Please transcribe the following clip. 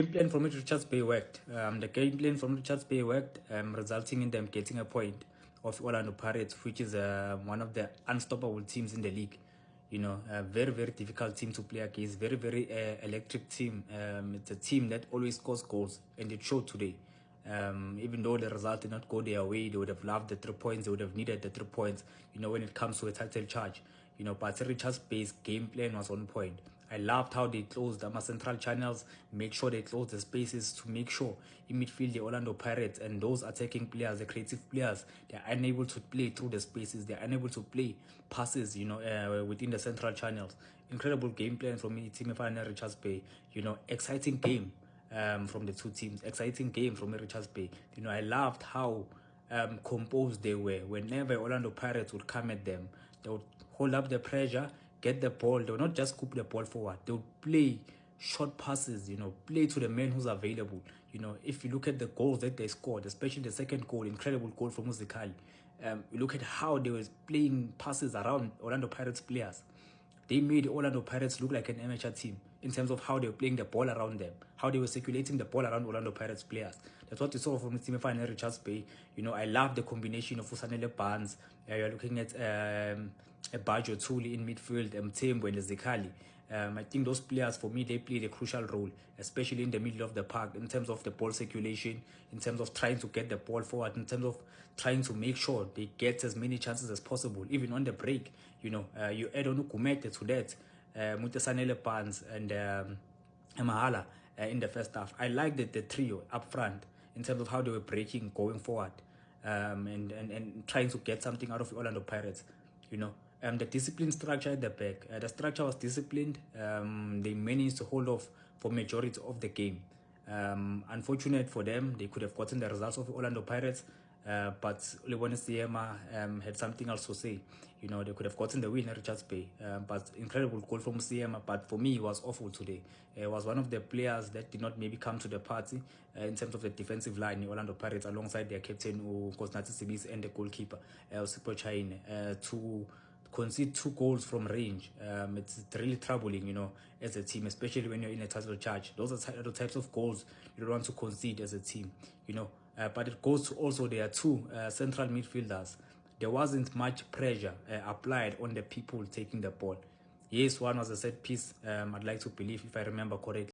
game plan from Richards Bay worked. The game plan from Richards Bay worked, resulting in them getting a point of Orlando Pirates, which is one of the unstoppable teams in the league. You know, a very, very difficult team to play against. Very, very electric team. It's a team that always scores goals, and it showed today. Even though the result did not go their way, they would have loved the 3 points. They would have needed the 3 points, you know, when it comes to a title charge. You know, but Richards Bay's game plan was on point. I loved how they closed the central channels, make sure they close the spaces to make sure in midfield the Orlando Pirates and those attacking players, the creative players, they are unable to play through the spaces. They are unable to play passes, you know, within the central channels. Incredible game plan from me, Team and Richards Bay. You know, exciting game from the two teams. Exciting game from Richards Bay. You know, I loved how composed they were. Whenever Orlando Pirates would come at them, they would hold up the pressure, get the ball. They would not just scoop the ball forward. They would play short passes, you know, play to the man who's available. You know, if you look at the goals that they scored, especially the second goal, incredible goal from Muzikali. You look at how they were playing passes around Orlando Pirates players. They made Orlando Pirates look like an amateur team in terms of how they were playing the ball around them, how they were circulating the ball around Orlando Pirates players. That's what we saw from Team and Richards Bay. You know, I love the combination of Usanele Barnes. You're looking at a Bajo Tuli in midfield, Tembo and Zekali. I think those players, for me, they played a crucial role, especially in the middle of the park, in terms of the ball circulation, in terms of trying to get the ball forward, in terms of trying to make sure they get as many chances as possible, even on the break. You know, you add on Ukumete to that, Mutasanele Barnes and Mahala in the first half. I liked the trio up front in terms of how they were breaking, going forward, and trying to get something out of the Orlando Pirates, you know. The discipline structure at the back. The structure was disciplined. They managed to hold off for majority of the game. Unfortunate for them, they could have gotten the results of the Orlando Pirates, but Lebone Siema had something else to say. You know, they could have gotten the win at Richards Bay, but incredible goal from Siema. But for me, it was awful today. It was one of the players that did not maybe come to the party in terms of the defensive line, the Orlando Pirates, alongside their captain, Kosnati Sibis, and the goalkeeper, Sipo Chaine, to concede 2 goals from range. It's really troubling, you know, as a team, especially when you're in a title charge. Those are the types of goals you don't want to concede as a team, you know. But it goes to also, there are 2 central midfielders. There wasn't much pressure applied on the people taking the ball. Yes, one was a set piece, I'd like to believe, if I remember correctly.